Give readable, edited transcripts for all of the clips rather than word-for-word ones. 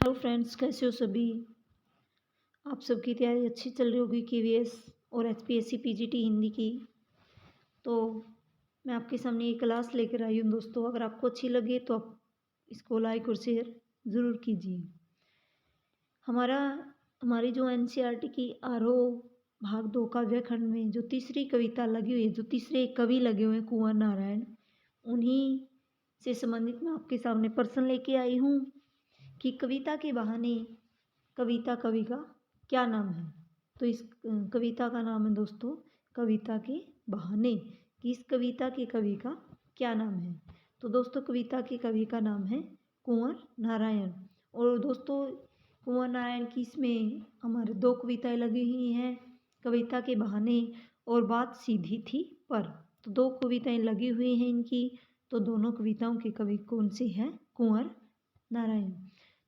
Hello friends, कैसे हो सभी। आप सबकी तैयारी अच्छी चल रही होगी केवीएस और एचपीएससी पीजीटी हिंदी की। तो मैं आपके सामने ये क्लास लेकर आई हूँ दोस्तों। अगर आपको अच्छी लगे तो आप इसको लाइक और शेयर ज़रूर कीजिए। हमारी जो एनसीईआरटी की आरोह भाग 2 काव्य खंड में जो तीसरी कविता लगी हुई है, जो तीसरे कवि लगे हुए हैं कुंवर नारायण, उन्हीं से संबंधित मैं आपके सामने प्रश्न लेके आई हूँ कि कविता के बहाने कविता कवि का क्या नाम है। तो इस कविता का नाम है दोस्तों कविता के बहाने। कि इस कविता के कवि का क्या नाम है। तो दोस्तों कविता के कवि का नाम है कुंवर नारायण। और दोस्तों कुंवर नारायण की इसमें हमारे दो कविताएं लगी हुई हैं, कविता के बहाने और बात सीधी थी पर। तो दो कविताएं लगी हुई हैं इनकी। तो दोनों कविताओं के कवि कौन से हैं? कुंवर नारायण।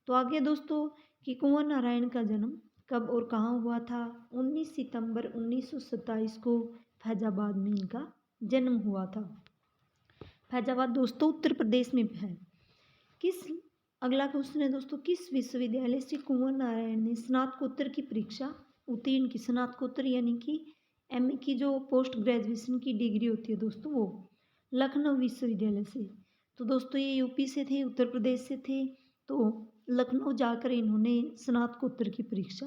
तो आगे दोस्तों कि कुंवर नारायण का जन्म कब और कहाँ हुआ था। 19 सितंबर 1927 को फैजाबाद में इनका जन्म हुआ था। फैजाबाद दोस्तों उत्तर प्रदेश में है। अगला क्वेश्चन है दोस्तों, किस विश्वविद्यालय से कुंवर नारायण ने स्नातकोत्तर की परीक्षा उत्तीर्ण की। स्नातकोत्तर यानी कि एमए की जो पोस्ट ग्रेजुएशन की डिग्री होती है दोस्तों, वो लखनऊ विश्वविद्यालय से। तो दोस्तों ये यूपी से थे, उत्तर प्रदेश से थे। तो लखनऊ जाकर इन्होंने स्नातकोत्तर की परीक्षा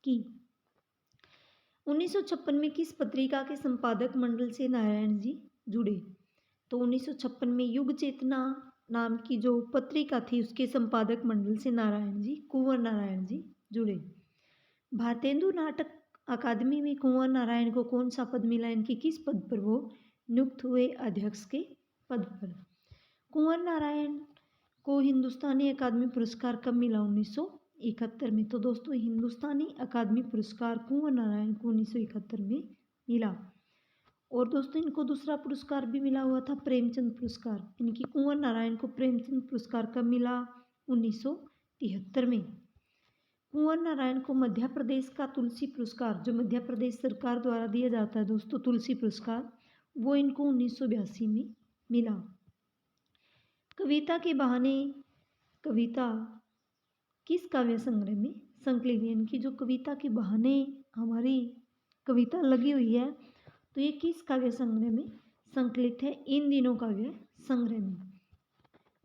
की। 1956 में किस पत्रिका के संपादक मंडल से नारायण जी जुड़े। तो 1956 में युग चेतना नाम की जो पत्रिका थी उसके संपादक मंडल से कुंवर नारायण जी जुड़े। भारतेंदु नाटक अकादमी में कुंवर नारायण को कौन सा पद मिला। इनकी किस पद पर वो नियुक्त हुए? अध्यक्ष के पद पर। कुंवर नारायण को हिंदुस्तानी अकादमी पुरस्कार कब मिला? 1971 में। तो दोस्तों हिंदुस्तानी अकादमी पुरस्कार कुंवर नारायण को 1971 में मिला। और दोस्तों इनको दूसरा पुरस्कार भी मिला हुआ था, प्रेमचंद पुरस्कार। इनकी कुंवर नारायण को प्रेमचंद पुरस्कार कब मिला? 1973 में। कुंवर नारायण को मध्य प्रदेश का तुलसी पुरस्कार, जो मध्य प्रदेश सरकार द्वारा दिया जाता है दोस्तों तुलसी पुरस्कार, वो इनको 1982 में मिला। कविता के बहाने कविता किस काव्य संग्रह में संकलित है। इनकी जो कविता के बहाने हमारी कविता लगी हुई है, तो ये किस काव्य संग्रह में संकलित है? इन दिनों काव्य संग्रह में।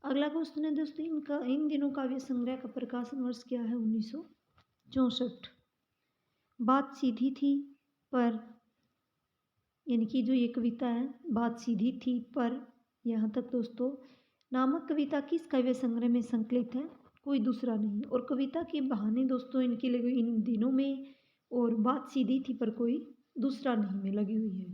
अगला क्वेश्चन है दोस्तों, इन दिनों काव्य संग्रह का प्रकाशन वर्ष क्या है? 1964। बात सीधी थी पर, यानी कि जो ये कविता है बात सीधी थी पर, यहाँ तक दोस्तों नामक कविता किस काव्य संग्रह में संकलित है? कोई दूसरा नहीं। और कविता के बहाने दोस्तों इनकी लगी हुई इन दिनों में, और बात सीधी थी पर कोई दूसरा नहीं में लगी हुई है।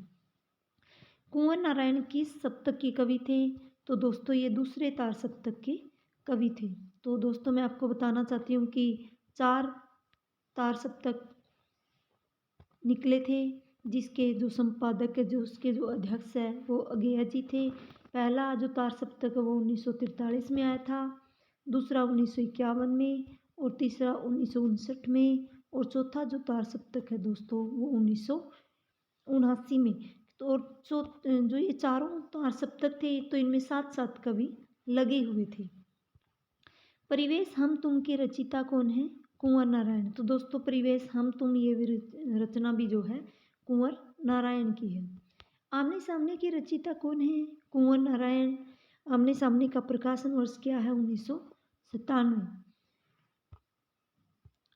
कुंवर नारायण किस सप्तक के कवि थे? तो दोस्तों ये दूसरे तार सप्तक के कवि थे। तो दोस्तों मैं आपको बताना चाहती हूँ कि 4 तार सप्तक निकले थे, जिसके जो संपादक है, जो उसके जो अध्यक्ष है वो अगेय जी थे। पहला जो तार सप्तक है वो 1943 में आया था, दूसरा 1951 में, और तीसरा 1959 में, और चौथा जो तार सप्तक है दोस्तों वो 1979 में। तो और जो ये चारों तार सप्तक थे तो इनमें 7-7 कवि लगे हुए थे। परिवेश हम तुम के रचिता कौन है? कुंवर नारायण। तो दोस्तों परिवेश हम तुम ये रचना भी जो है कुंवर नारायण की है। आमने सामने की रचिता कौन है? कुंवर नारायण। आमने सामने का प्रकाशन वर्ष क्या है? 1997।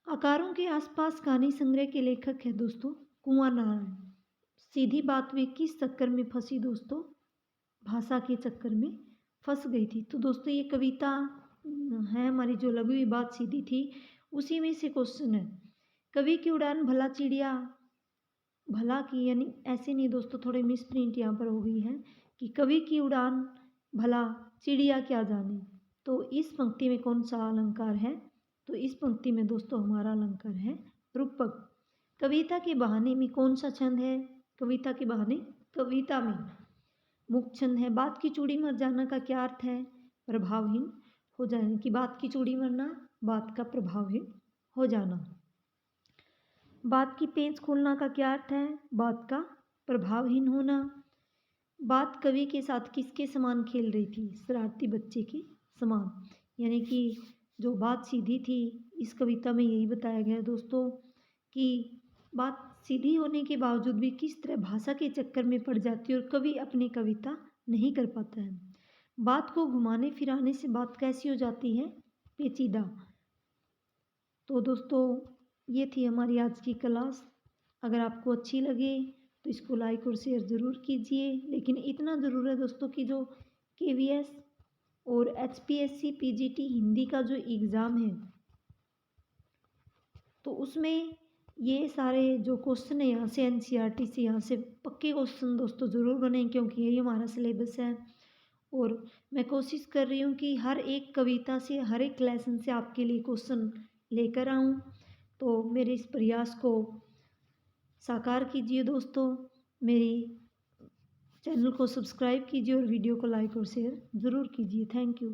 आकारों के आसपास कहानी संग्रह के लेखक है दोस्तों कुंवर नारायण। सीधी बात वे किस चक्कर में फंसी दोस्तों? भाषा के चक्कर में फंस गई थी। तो दोस्तों ये कविता है हमारी जो लगी हुई बात सीधी थी, उसी में से क्वेश्चन है। कवि की उड़ान भला चिड़िया, भला की यानी ऐसे नहीं दोस्तों, थोड़े मिस प्रिंट यहाँ पर हो गई है कि कवि की उड़ान भला चिड़िया क्या जाने। तो इस पंक्ति में कौन सा अलंकार है? तो इस पंक्ति में दोस्तों हमारा अलंकार है रूपक। कविता के बहाने में कौन सा छंद है? कविता के बहाने कविता में मुख्य छंद है। बात की चूड़ी मर जाना का क्या अर्थ है? प्रभावहीन हो जाने। की बात की चूड़ी मरना, बात का प्रभावहीन हो जाना। बात की पेंच खोलना का क्या अर्थ है? बात का प्रभावहीन होना। बात कवि के साथ किसके समान खेल रही थी? शरारती बच्चे के समान। यानी कि जो बात सीधी थी, इस कविता में यही बताया गया है दोस्तों कि बात सीधी होने के बावजूद भी किस तरह भाषा के चक्कर में पड़ जाती है और कवि अपनी कविता नहीं कर पाता है। बात को घुमाने फिराने से बात कैसी हो जाती है, पेचीदा। तो दोस्तों ये थी हमारी आज की क्लास। अगर आपको अच्छी लगे तो इसको लाइक और शेयर ज़रूर कीजिए, लेकिन इतना ज़रूर है दोस्तों कि जो KVS और HPSC PGT हिंदी का जो एग्ज़ाम है तो उसमें ये सारे जो क्वेश्चन है यहाँ से NCERT से यहाँ से पक्के क्वेश्चन दोस्तों ज़रूर बने, क्योंकि यही हमारा सिलेबस है। और मैं कोशिश कर रही हूँ कि हर एक कविता से हर एक लेसन से आपके लिए क्वेश्चन लेकर आऊँ। तो मेरे इस प्रयास को साकार कीजिए दोस्तों। मेरी चैनल को सब्सक्राइब कीजिए और वीडियो को लाइक और शेयर ज़रूर कीजिए। Thank you.